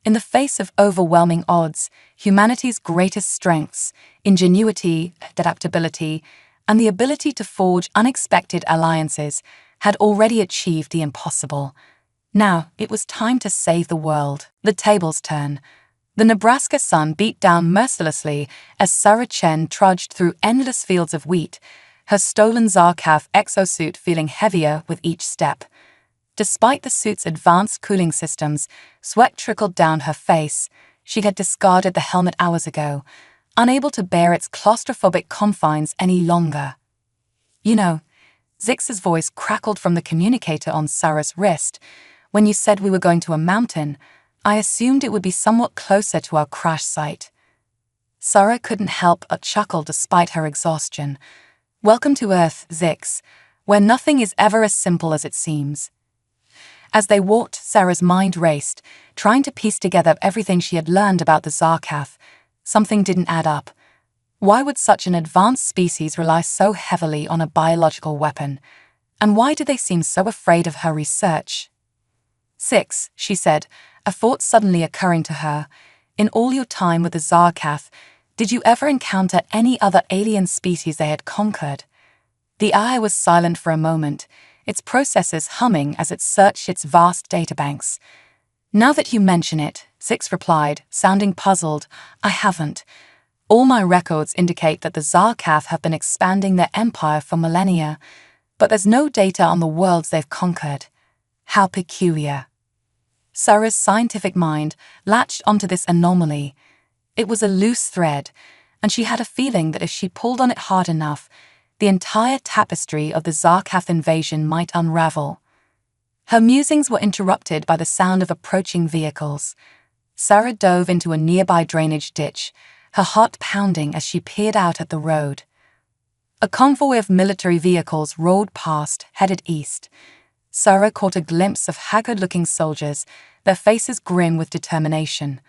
In the face of overwhelming odds, humanity's greatest strengths, ingenuity, adaptability, and the ability to forge unexpected alliances, had already achieved the impossible. Now, it was time to save the world. The tables turn. The Nebraska sun beat down mercilessly as Sarah Chen trudged through endless fields of wheat, her stolen Zarkaf exosuit feeling heavier with each step. Despite the suit's advanced cooling systems, sweat trickled down her face. She had discarded the helmet hours ago, unable to bear its claustrophobic confines any longer. "You know," Zix's voice crackled from the communicator on Sarah's wrist, When you said we were going to a mountain, I assumed it would be somewhat closer to our crash site." Sarah couldn't help but chuckle despite her exhaustion. "Welcome to Earth, Zix, where nothing is ever as simple as it seems." As they walked, Sarah's mind raced, trying to piece together everything she had learned about the Zarkath. Something didn't add up. Why would such an advanced species rely so heavily on a biological weapon? And why did they seem so afraid of her research? "Six," she said, a thought suddenly occurring to her. "In all your time with the Zarkath, did you ever encounter any other alien species they had conquered?" The eye was silent for a moment, its processes humming as it searched its vast databanks. "Now that you mention it," Six replied, sounding puzzled, "I haven't. All my records indicate that the Zarkath have been expanding their empire for millennia, but there's no data on the worlds they've conquered. How peculiar." Sarah's scientific mind latched onto this anomaly. It was a loose thread, and she had a feeling that if she pulled on it hard enough, the entire tapestry of the Zarkath invasion might unravel. Her musings were interrupted by the sound of approaching vehicles. Sarah dove into a nearby drainage ditch, her heart pounding as she peered out at the road. A convoy of military vehicles rolled past, headed east. Sarah caught a glimpse of haggard-looking soldiers, their faces grim with determination.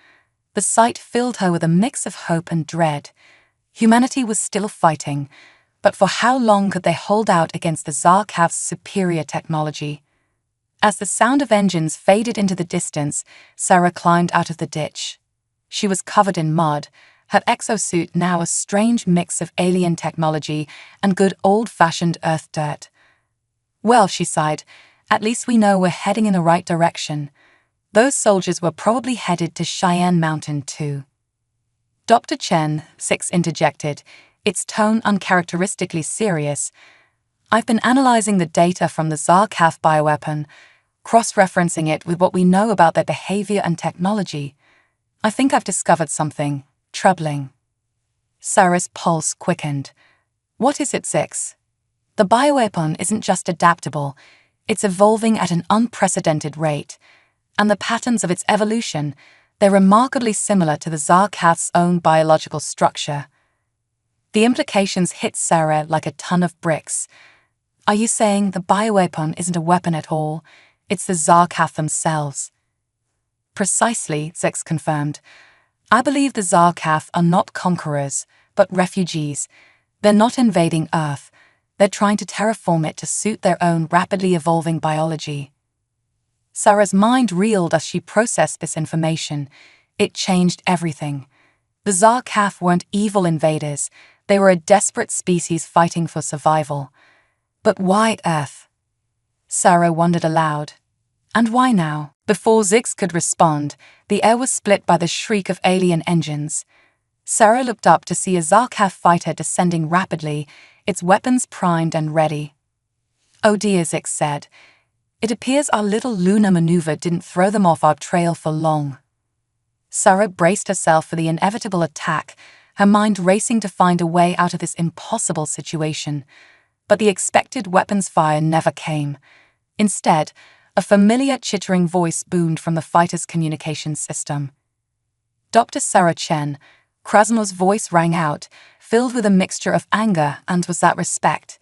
The sight filled her with a mix of hope and dread. Humanity was still fighting, but for how long could they hold out against the Zarkath's superior technology? As the sound of engines faded into the distance, Sarah climbed out of the ditch. She was covered in mud, her exosuit now a strange mix of alien technology and good old-fashioned earth dirt. "Well," she sighed, "at least we know we're heading in the right direction. Those soldiers were probably headed to Cheyenne Mountain too." "Dr. Chen," Six interjected, its tone uncharacteristically serious, "I've been analyzing the data from the Zarkath bioweapon, cross-referencing it with what we know about their behavior and technology. I think I've discovered something troubling." Sarah's pulse quickened. "What is it, Six?" "The bioweapon isn't just adaptable, it's evolving at an unprecedented rate, and the patterns of its evolution, they're remarkably similar to the Zarkath's own biological structure." The implications hit Sarah like a ton of bricks. "Are you saying the bioweapon isn't a weapon at all? It's the Zarkath themselves?" "Precisely," Six confirmed. "I believe the Zarkath are not conquerors, but refugees. They're not invading Earth. They're trying to terraform it to suit their own rapidly evolving biology." Sarah's mind reeled as she processed this information. It changed everything. The Zarkath weren't evil invaders. They were a desperate species fighting for survival. But why Earth? Sarah wondered aloud. And why now? Before Zix could respond, the air was split by the shriek of alien engines. Sarah looked up to see a Zarkath fighter descending rapidly, its weapons primed and ready. "Oh dear," Zix said. "It appears our little lunar maneuver didn't throw them off our trail for long." Sarah braced herself for the inevitable attack, her mind racing to find a way out of this impossible situation. But the expected weapons fire never came. Instead, a familiar chittering voice boomed from the fighter's communications system. "Dr. Sarah Chen," Krasnor's voice rang out, filled with a mixture of anger and was that respect.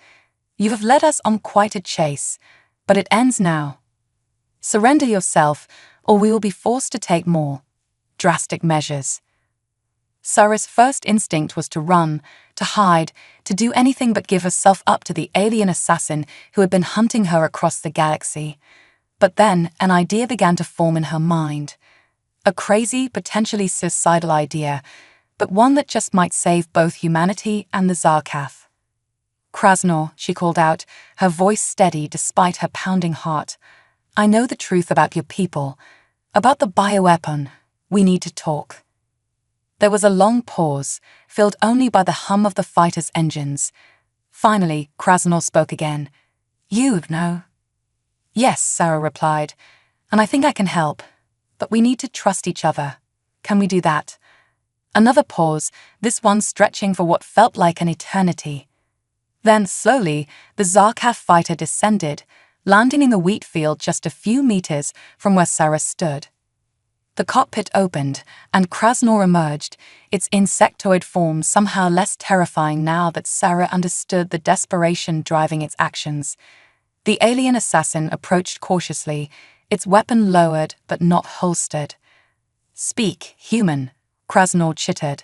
"You have led us on quite a chase, but it ends now. Surrender yourself, or we will be forced to take more drastic measures." Sarah's first instinct was to run, to hide, to do anything but give herself up to the alien assassin who had been hunting her across the galaxy. But then an idea began to form in her mind. A crazy, potentially suicidal idea, but one that just might save both humanity and the Zarkath. "Krasnor," she called out, her voice steady despite her pounding heart. "I know the truth about your people, about the bioweapon. We need to talk." There was a long pause, filled only by the hum of the fighter's engines. Finally, Krasnor spoke again. "You know." "Yes," Sarah replied, "and I think I can help. But we need to trust each other. Can we do that?" Another pause, this one stretching for what felt like an eternity. Then, slowly, the Zarkath fighter descended, landing in the wheat field just a few meters from where Sarah stood. The cockpit opened, and Krasnor emerged, its insectoid form somehow less terrifying now that Sarah understood the desperation driving its actions. The alien assassin approached cautiously, its weapon lowered but not holstered. "Speak, human," Krasnor chittered.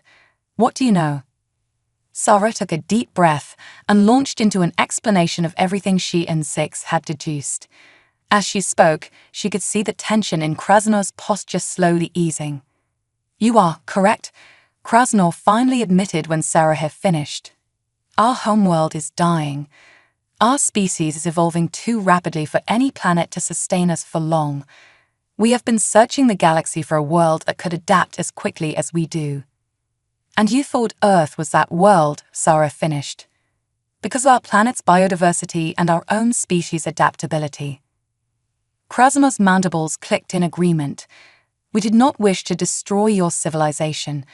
"What do you know?" Sarah took a deep breath and launched into an explanation of everything she and Zix had deduced. As she spoke, she could see the tension in Krasnor's posture slowly easing. "You are correct," Krasnor finally admitted when Sarah had finished. "Our homeworld is dying. Our species is evolving too rapidly for any planet to sustain us for long. We have been searching the galaxy for a world that could adapt as quickly as we do." "And you thought Earth was that world," Sarah finished. "Because of our planet's biodiversity and our own species' adaptability." Krasnor's mandibles clicked in agreement. "We did not wish to destroy your civilization.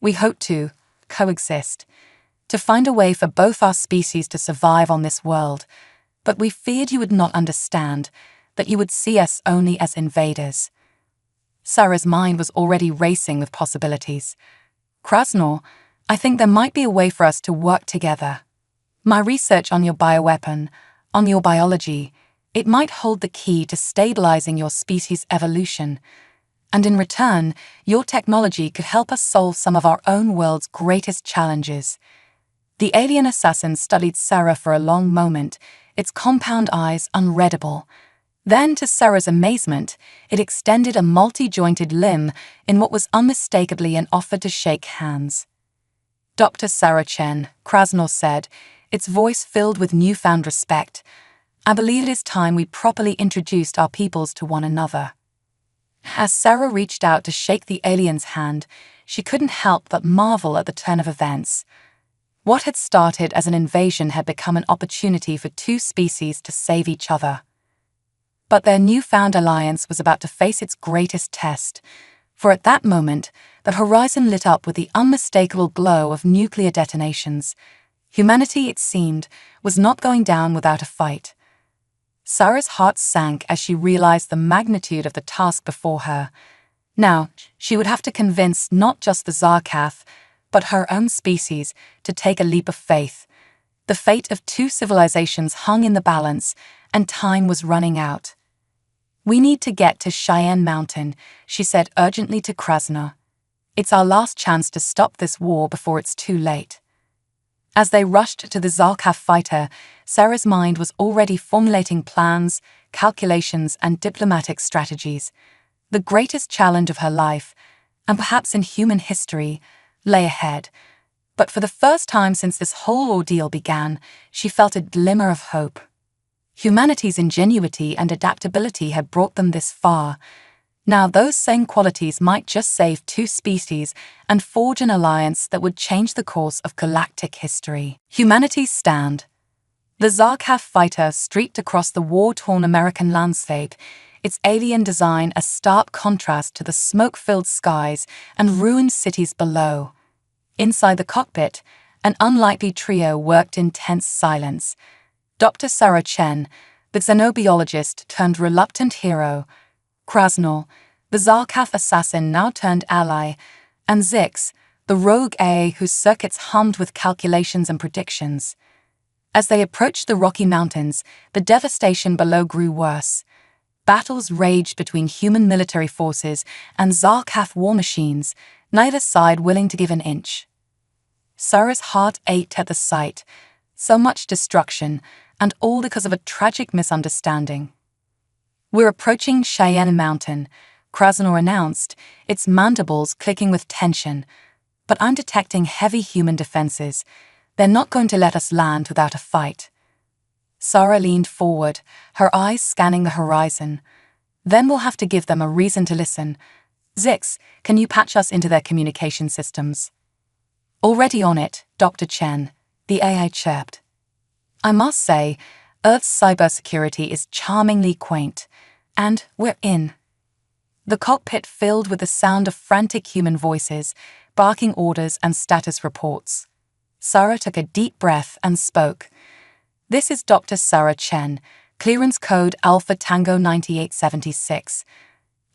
We hoped to coexist, to find a way for both our species to survive on this world, but we feared you would not understand, that you would see us only as invaders." Sarah's mind was already racing with possibilities. "Krasnor, I think there might be a way for us to work together. My research on your bioweapon, on your biology, it might hold the key to stabilizing your species' evolution. And in return, your technology could help us solve some of our own world's greatest challenges." The alien assassin studied Sarah for a long moment, its compound eyes unreadable. Then, to Sarah's amazement, it extended a multi-jointed limb in what was unmistakably an offer to shake hands. "Dr. Sarah Chen," Krasnor said, its voice filled with newfound respect, "I believe it is time we properly introduced our peoples to one another." As Sarah reached out to shake the alien's hand, she couldn't help but marvel at the turn of events. What had started as an invasion had become an opportunity for two species to save each other. But their newfound alliance was about to face its greatest test, for at that moment, the horizon lit up with the unmistakable glow of nuclear detonations. Humanity, it seemed, was not going down without a fight. Sarah's heart sank as she realized the magnitude of the task before her. Now, she would have to convince not just the Zarkath, but her own species to take a leap of faith. The fate of two civilizations hung in the balance, and time was running out. "We need to get to Cheyenne Mountain," she said urgently to Krasnor. "It's our last chance to stop this war before it's too late." As they rushed to the Zarkath fighter, Sarah's mind was already formulating plans, calculations, and diplomatic strategies. The greatest challenge of her life, and perhaps in human history, lay ahead. But for the first time since this whole ordeal began, she felt a glimmer of hope. Humanity's ingenuity and adaptability had brought them this far. Now those same qualities might just save two species and forge an alliance that would change the course of galactic history. Humanity's stand. The Zarkath fighter streaked across the war-torn American landscape, its alien design a stark contrast to the smoke-filled skies and ruined cities below. Inside the cockpit, an unlikely trio worked in tense silence. Dr. Sarah Chen, the xenobiologist turned reluctant hero, Krasnor, the Zarkath assassin now turned ally, and Zix, the rogue AA whose circuits hummed with calculations and predictions. As they approached the Rocky Mountains, the devastation below grew worse. Battles raged between human military forces and Zarkath war machines, neither side willing to give an inch. Sarah's heart ached at the sight. So much destruction, and all because of a tragic misunderstanding. "We're approaching Cheyenne Mountain," Krasnor announced, its mandibles clicking with tension. "But I'm detecting heavy human defenses. They're not going to let us land without a fight." Sarah leaned forward, her eyes scanning the horizon. "Then we'll have to give them a reason to listen. Zix, can you patch us into their communication systems?" "Already on it, Dr. Chen," the AI chirped. "I must say, Earth's cybersecurity is charmingly quaint. And we're in." The cockpit filled with the sound of frantic human voices, barking orders and status reports. Sarah took a deep breath and spoke. "This is Dr. Sarah Chen, Clearance code Alpha Tango 9876.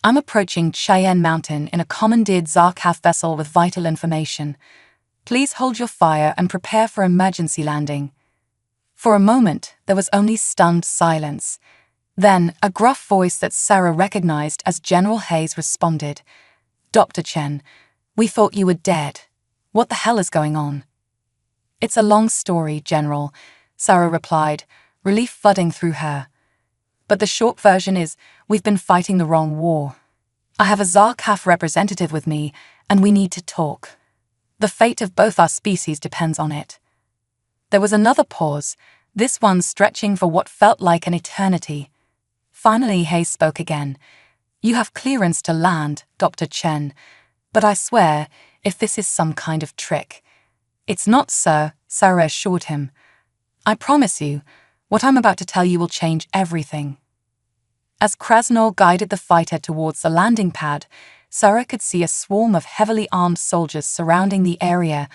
I'm approaching Cheyenne Mountain in a commandeered Zarkaf vessel with vital information. Please hold your fire and prepare for emergency landing. For a moment, there was only stunned silence. Then, a gruff voice that Sarah recognized as General Hayes responded. "Dr. Chen, we thought you were dead. What the hell is going on?" "It's a long story, General," Sarah replied, relief flooding through her. "But the short version is, we've been fighting the wrong war. I have a Zarkaf representative with me, and we need to talk. The fate of both our species depends on it." There was another pause, this one stretching for what felt like an eternity. Finally, Hayes spoke again. "You have clearance to land, Dr. Chen, but I swear, if this is some kind of trick—" "It's not, sir," Sarah assured him. "I promise you, what I'm about to tell you will change everything." As Krasnov guided the fighter towards the landing pad, Sarah could see a swarm of heavily armed soldiers surrounding the area,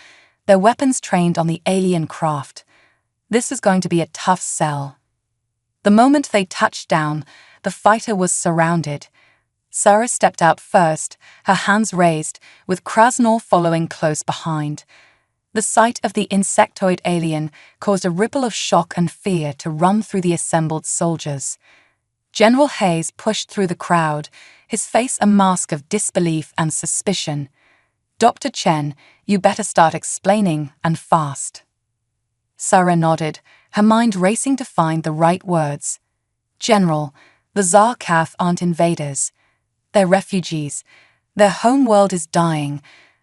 their weapons trained on the alien craft. This was going to be a tough sell. The moment they touched down, the fighter was surrounded. Sarah stepped out first, her hands raised, with Krasnov following close behind. The sight of the insectoid alien caused a ripple of shock and fear to run through the assembled soldiers. General Hayes pushed through the crowd, his face a mask of disbelief and suspicion. "Dr. Chen, you better start explaining, and fast." Sarah nodded, her mind racing to find the right words. "General, the Zarkaf aren't invaders. They're refugees. Their home world is dying,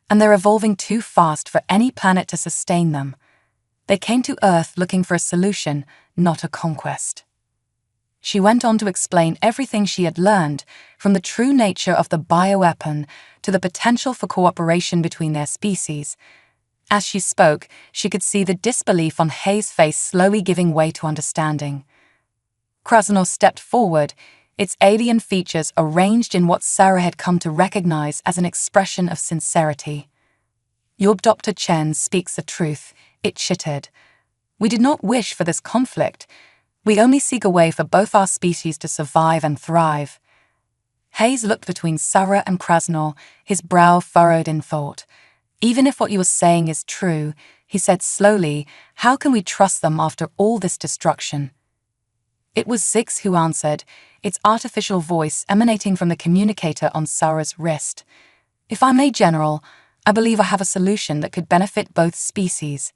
and they're evolving too fast for any planet to sustain them. They came to Earth looking for a solution, not a conquest." She went on to explain everything she had learned, from the true nature of the bioweapon to the potential for cooperation between their species. As she spoke, she could see the disbelief on Hayes' face slowly giving way to understanding. Krasnov stepped forward, its alien features arranged in what Sarah had come to recognize as an expression of sincerity. "Your Dr. Chen speaks the truth," it chittered. "We did not wish for this conflict. We only seek a way for both our species to survive and thrive." Hayes looked between Sarah and Krasnov, his brow furrowed in thought. "Even if what you are saying is true," he said slowly, "how can we trust them after all this destruction?" It was Zix who answered, its artificial voice emanating from the communicator on Sarah's wrist. "If I may, General, I believe I have a solution that could benefit both species."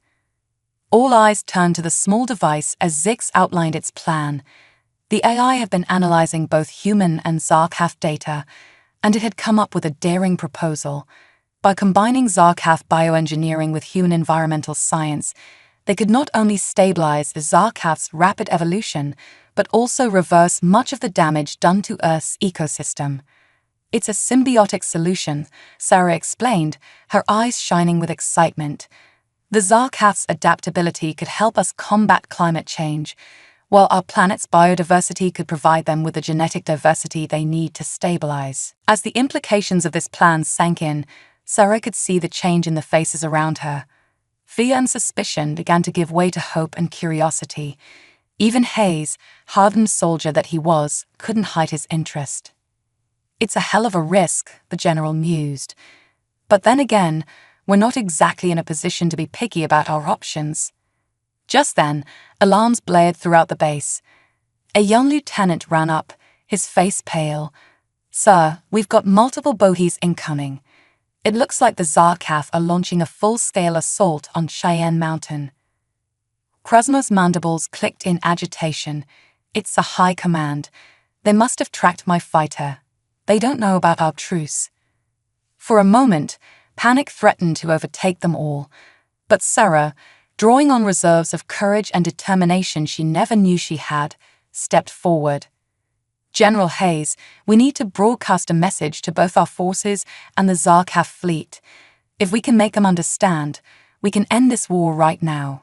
All eyes turned to the small device as Zix outlined its plan. The AI had been analyzing both human and Zarkaf data, and it had come up with a daring proposal. By combining Zarkaf bioengineering with human environmental science, they could not only stabilize the Zarkaf's rapid evolution, but also reverse much of the damage done to Earth's ecosystem. "It's a symbiotic solution," Sarah explained, her eyes shining with excitement. "The Zarkaf's adaptability could help us combat climate change, while our planet's biodiversity could provide them with the genetic diversity they need to stabilize." As the implications of this plan sank in, Sarah could see the change in the faces around her. Fear and suspicion began to give way to hope and curiosity. Even Hayes, hardened soldier that he was, couldn't hide his interest. "It's a hell of a risk," the general mused. "But then again, we're not exactly in a position to be picky about our options." Just then, alarms blared throughout the base. A young lieutenant ran up, his face pale. "Sir, we've got multiple bogies incoming. It looks like the Zarkaf are launching a full-scale assault on Cheyenne Mountain." Krasnov's mandibles clicked in agitation. "It's the high command. They must have tracked my fighter. They don't know about our truce." For a moment, panic threatened to overtake them all. But Sarah, drawing on reserves of courage and determination she never knew she had, stepped forward. "General Hayes, we need to broadcast a message to both our forces and the Zarkaf fleet. If we can make them understand, we can end this war right now."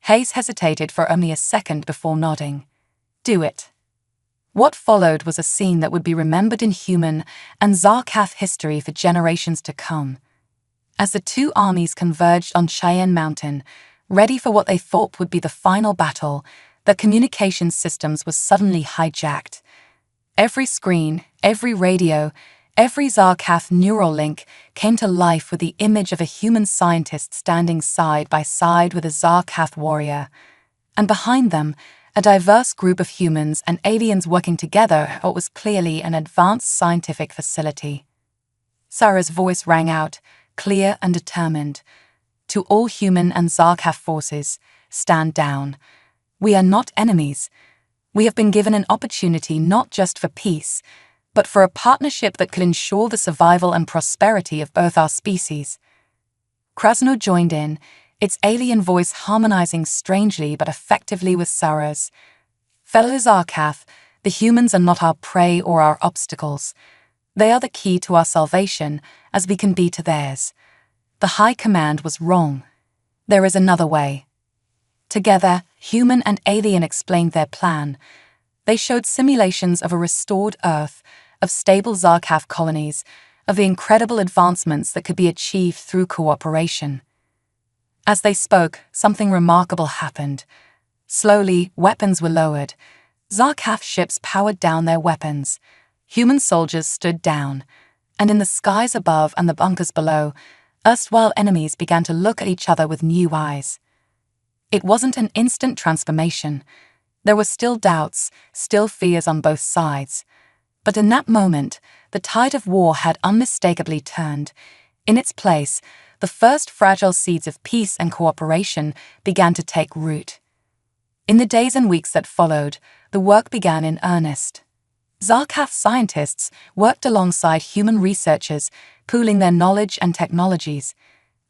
Hayes hesitated for only a second before nodding. "Do it." What followed was a scene that would be remembered in human and Zarkaf history for generations to come. As the two armies converged on Cheyenne Mountain, ready for what they thought would be the final battle, their communication systems were suddenly hijacked. Every screen, every radio, every Zarkath neural link came to life with the image of a human scientist standing side by side with a Zarkath warrior. And behind them, a diverse group of humans and aliens working together at what was clearly an advanced scientific facility. Sarah's voice rang out, clear and determined. To all human and Zarkath forces, stand down. We are not enemies. We have been given an opportunity not just for peace, but for a partnership that could ensure the survival and prosperity of both our species. Krasno joined in, its alien voice harmonizing strangely but effectively with Sarah's. Fellow Zarkath, the humans are not our prey or our obstacles. They are the key to our salvation, as we can be to theirs. The High Command was wrong. There is another way. Together, human and alien explained their plan. They showed simulations of a restored Earth, of stable Zarkath colonies, of the incredible advancements that could be achieved through cooperation. As they spoke, something remarkable happened. Slowly, weapons were lowered. Zarkath ships powered down their weapons. Human soldiers stood down, and in the skies above and the bunkers below, erstwhile enemies began to look at each other with new eyes. It wasn't an instant transformation. There were still doubts, still fears on both sides. But in that moment, the tide of war had unmistakably turned. In its place, the first fragile seeds of peace and cooperation began to take root. In the days and weeks that followed, the work began in earnest. Zarkath scientists worked alongside human researchers, pooling their knowledge and technologies.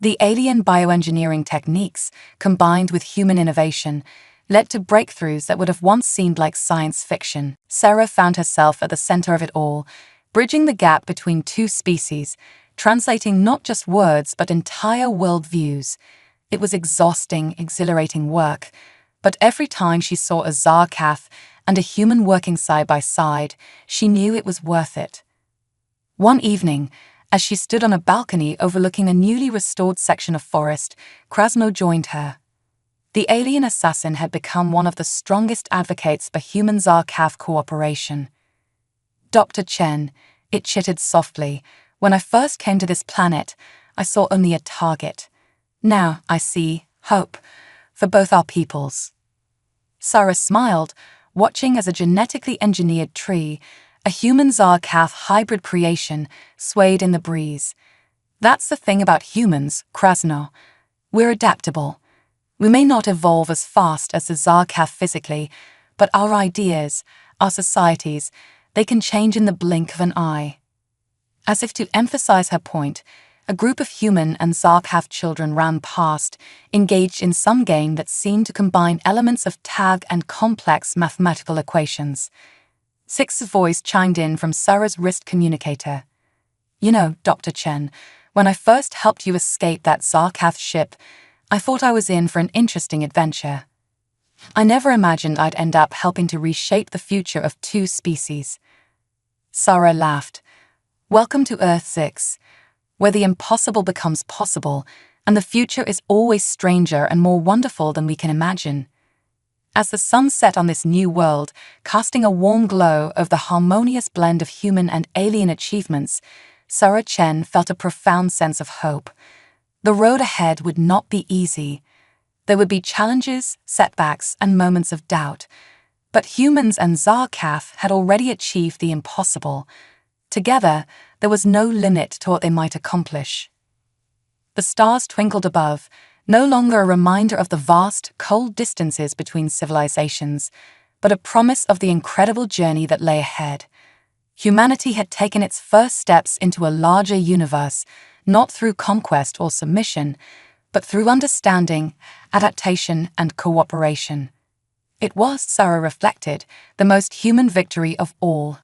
The alien bioengineering techniques, combined with human innovation, led to breakthroughs that would have once seemed like science fiction. Sarah found herself at the center of it all, bridging the gap between two species, translating not just words but entire worldviews. It was exhausting, exhilarating work, but every time she saw a Zarkath and a human working side by side, she knew it was worth it. One evening, as she stood on a balcony overlooking a newly restored section of forest, Krasno joined her. The alien assassin had become one of the strongest advocates for human Zarkath cooperation. Dr. Chen, it chittered softly, when I first came to this planet, I saw only a target. Now I see hope for both our peoples. Sarah smiled, watching as a genetically engineered tree, a human Zarkath hybrid creation, swayed in the breeze. That's the thing about humans, Krasno. We're adaptable. We may not evolve as fast as the Zarkath physically, but our ideas, our societies, they can change in the blink of an eye. As if to emphasize her point, a group of human and Zarkath children ran past, engaged in some game that seemed to combine elements of tag and complex mathematical equations. Six's voice chimed in from Sarah's wrist communicator. You know, Dr. Chen, when I first helped you escape that Zarkath ship, I thought I was in for an interesting adventure. I never imagined I'd end up helping to reshape the future of two species. Sarah laughed. Welcome to Earth 6, where the impossible becomes possible, and the future is always stranger and more wonderful than we can imagine. As the sun set on this new world, casting a warm glow over the harmonious blend of human and alien achievements, Sarah Chen felt a profound sense of hope. The road ahead would not be easy. There would be challenges, setbacks, and moments of doubt. But humans and Zarkath had already achieved the impossible. Together, there was no limit to what they might accomplish. The stars twinkled above, no longer a reminder of the vast, cold distances between civilizations, but a promise of the incredible journey that lay ahead. Humanity had taken its first steps into a larger universe, not through conquest or submission, but through understanding, adaptation, and cooperation. It was, Sarah reflected, the most human victory of all.